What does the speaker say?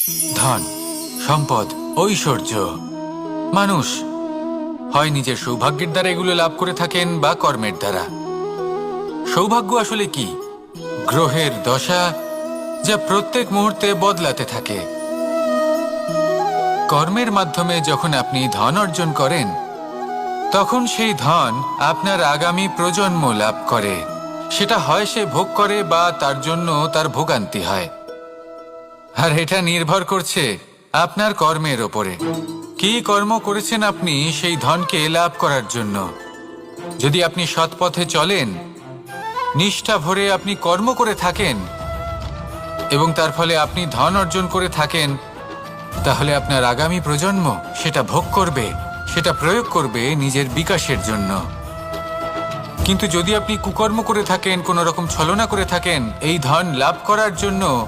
ধন, সম্পদ, ঐশ্বর্য। মানুষ হয় নিজের সৌভাগ্যের দ্বারা এগুলো লাভ করে থাকেন বা কর্মের দ্বারা। সৌভাগ্য আসলে কি? গ্রহের দশা, যা প্রত্যেক মুহূর্তে বদলাতে থাকে। কর্মের মাধ্যমে যখন আপনি ধন অর্জন করেন, তখন সেই ধন আপনার আগামী প্রজন্ম লাভ করে। সেটা হয় সে ভোগ করে বা তার জন্য তার ভোগান্তি হয়। আর এটা নির্ভর করছে আপনার কর্মের ওপরে। কি কর্ম করেছেন আপনি সেই ধনকে লাভ করার জন্য? যদি আপনি সৎ পথে চলেন, নিষ্ঠা ভরে আপনি কর্ম করে থাকেন এবং তার ফলে আপনি ধন অর্জন করে থাকেন, তাহলে আপনার আগামী প্রজন্ম সেটা ভোগ করবে, সেটা প্রয়োগ করবে নিজের বিকাশের জন্য। কিন্তু যদি আপনি কুকর্ম করে থাকেন, কোনো রকম ছলনা করে থাকেন এই ধন লাভ করার জন্য,